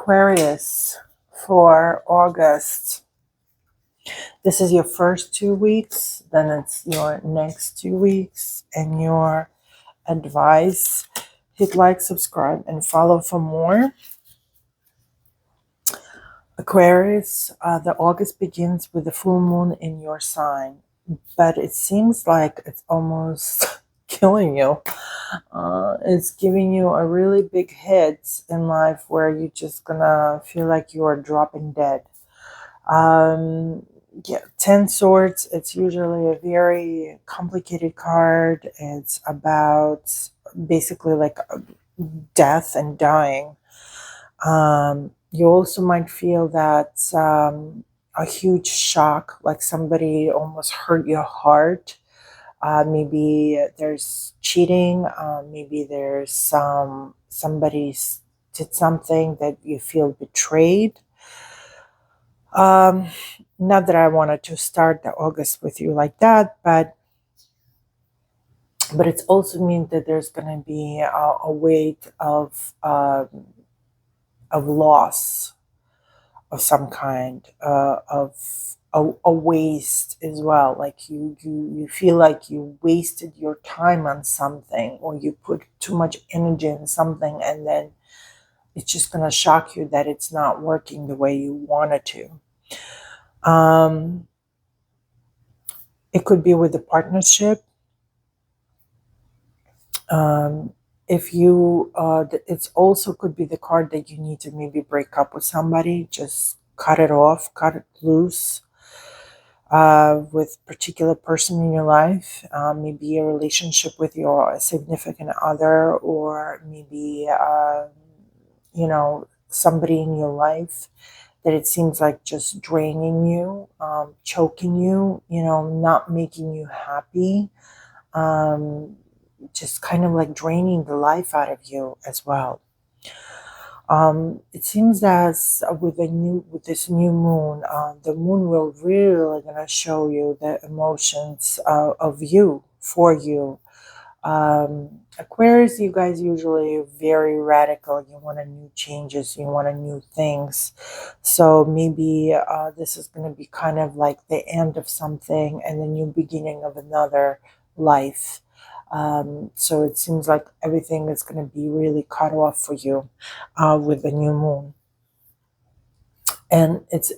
Aquarius for August. This is your first 2 weeks, then it's your next 2 weeks, and your advice. Hit like, subscribe, and follow for more. Aquarius, the August begins with the full moon in your sign, but it seems like it's almost killing you. It's giving you a really big hit in life where you're just gonna feel like you are dropping dead. Yeah, 10 swords, it's usually a very complicated card. It's about basically like death and dying. You also might feel that a huge shock, like somebody almost hurt your heart. Maybe there's cheating. Maybe there's somebody did something that you feel betrayed. Not that I wanted to start the August with you like that, but it also means that there's going to be a weight of loss of some kind, of a waste as well. Like you feel like you wasted your time on something, or you put too much energy in something, and then it's just going to shock you that it's not working the way you wanted to. It could be with a partnership. If you, it's also could be the card that you need to maybe break up with somebody, just cut it off, cut it loose with a particular person in your life. Maybe a relationship with your significant other, or maybe, somebody in your life that it seems like just draining you, choking you, not making you happy, just kind of like draining the life out of you as well. It seems as with this new moon, the moon will really gonna show you the emotions of you, for you. Aquarius, you guys usually very radical. You want a new changes, you want a new things. So maybe this is going to be kind of like the end of something and the new beginning of another life. So it seems like everything is going to be really cut off for you with the new moon. And it's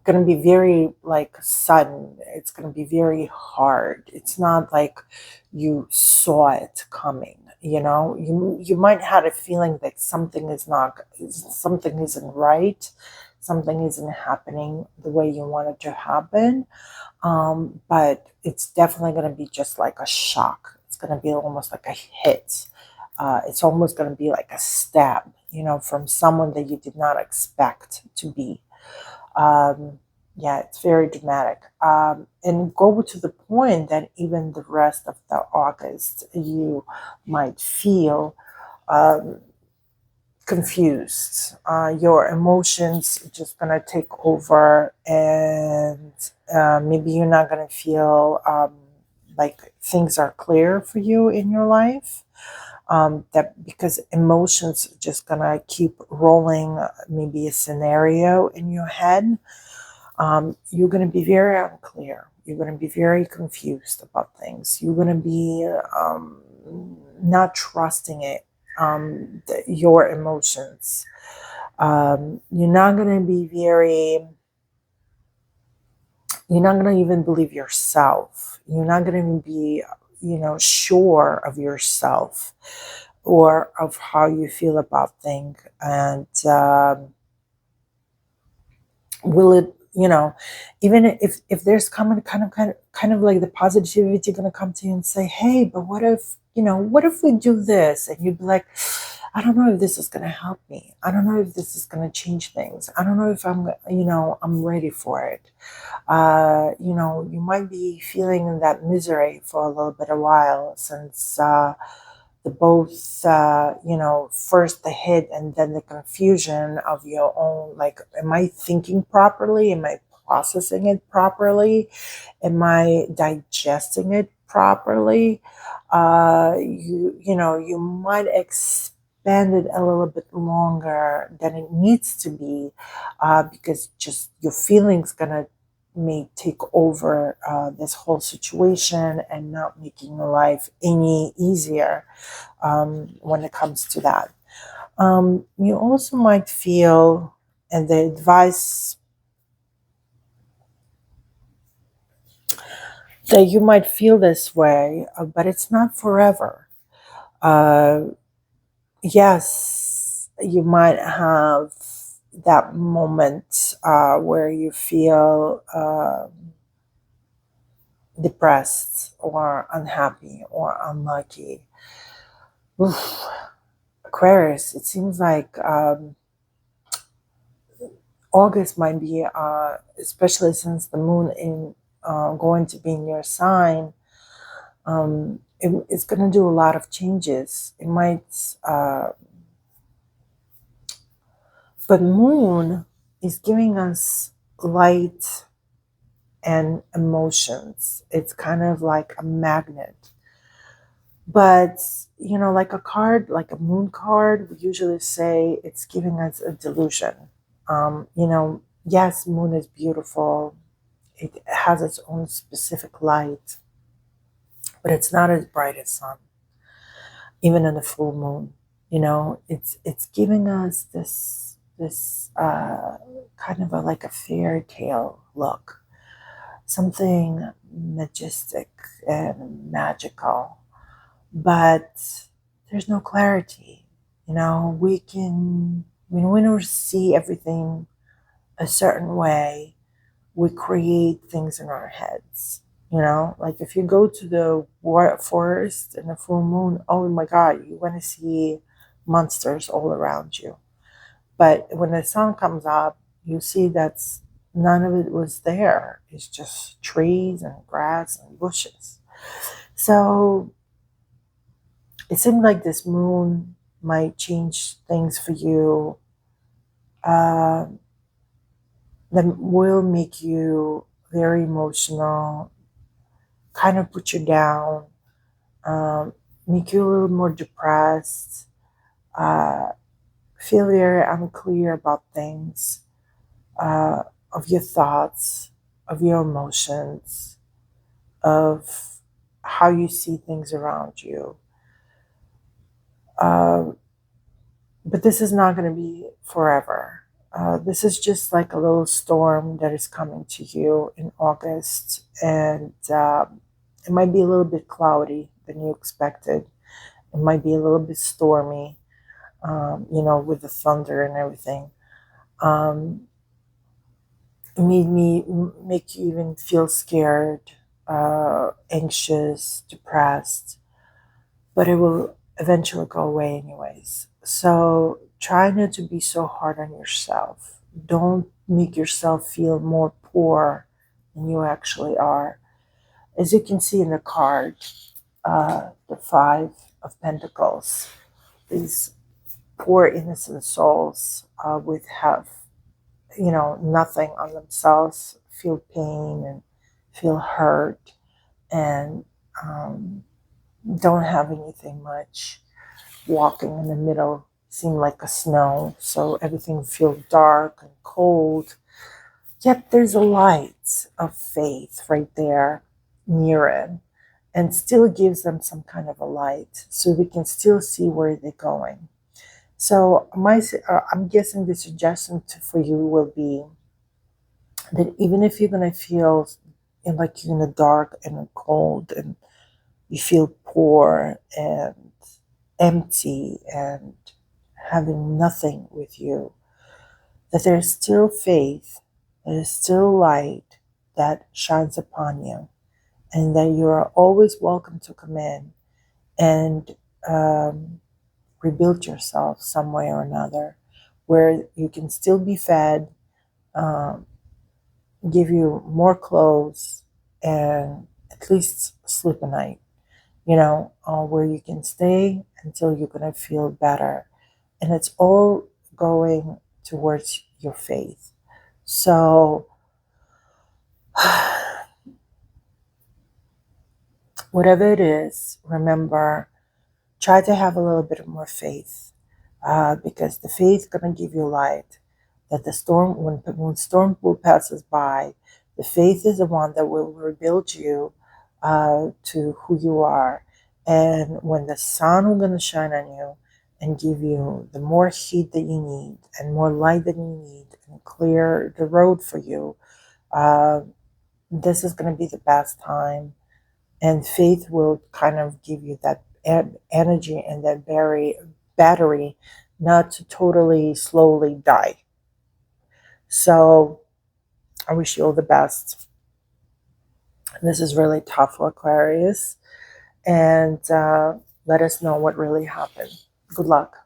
going to be very like sudden. It's going to be very hard. It's not like you saw it coming. You might have a feeling that something isn't right, something isn't happening the way you want it to happen. But it's definitely going to be just like a shock. It's going to be almost like a hit. It's almost going to be like a stab, from someone that you did not expect to be. Yeah, it's very dramatic. And go to the point that even the rest of the August, you might feel confused. Your emotions just going to take over, and maybe you're not going to feel like things are clear for you in your life. That because emotions just gonna keep rolling, maybe a scenario in your head. You're gonna be very unclear. You're gonna be very confused about things. You're gonna be not trusting it, your emotions. You're not gonna be very. You're not gonna even believe yourself. You're not gonna be, sure of yourself or of how you feel about things. And will it, even if there's kind of like the positivity going to come to you and say, hey, but what if we do this? And you'd be like, I don't know if this is going to help me. I don't know if this is going to change things. I don't know if I'm ready for it. You might be feeling in that misery for a little bit of while, since the both, first the hit and then the confusion of your own, like, am I thinking properly? Am I processing it properly? Am I digesting it properly? You might expect expanded a little bit longer than it needs to be, because just your feelings gonna may take over this whole situation and not making your life any easier when it comes to that. You also might feel, and the advice that you might feel this way, but it's not forever. Uh, yes, you might have that moment where you feel depressed or unhappy or unlucky. Oof. Aquarius, it seems like August might be, especially since the moon in going to be in your sign, it's going to do a lot of changes. It might, but moon is giving us light and emotions. It's kind of like a magnet. But, like a card, like a moon card, we usually say it's giving us a delusion. Yes, moon is beautiful. It has its own specific light, but it's not as bright as sun, even in the full moon. It's giving us this kind of like a fairy tale look, something majestic and magical, but there's no clarity. When we see everything a certain way, we create things in our heads. Like if you go to the forest in the full moon, oh my God, you're going to see monsters all around you. But when the sun comes up, you see that's none of it was there. It's just trees and grass and bushes. So it seemed like this moon might change things for you, uh, that will make you very emotional, kind of put you down, um, make you a little more depressed, uh, feel very unclear about things, uh, of your thoughts, of your emotions, of how you see things around you. Uh, but this is not going to be forever. This is just like a little storm that is coming to you in August, and it might be a little bit cloudy than you expected. It might be a little bit stormy, with the thunder and everything. Um, it made me make you even feel scared, anxious, depressed, but it will eventually go away anyways. So try not to be so hard on yourself. Don't make yourself feel more poor than you actually are. As you can see in the card, the Five of Pentacles, these poor innocent souls with have nothing on themselves, feel pain and feel hurt, and um, don't have anything much, walking in the middle seem like a snow, so everything feels dark and cold. Yet there's a light of faith right there near it, and still gives them some kind of a light, so they can still see where they're going. So I'm guessing the suggestion for you will be that even if you're gonna feel like you're in the dark and cold and you feel poor and empty and having nothing with you, that there's still faith, there is still light that shines upon you, and that you are always welcome to come in and rebuild yourself some way or another, where you can still be fed, um, give you more clothes, and at least sleep a night, where you can stay until you're going to feel better. And it's all going towards your faith. So, whatever it is, remember, try to have a little bit more faith. because the faith going to give you light. That the storm, when storm will passes by, the faith is the one that will rebuild you to who you are. And when the sun will going to shine on you and give you the more heat that you need and more light that you need and clear the road for you, uh, this is going to be the best time. And faith will kind of give you that energy and that battery not to totally slowly die. So I wish you all the best. This is really tough for Aquarius. And let us know what really happened. Good luck.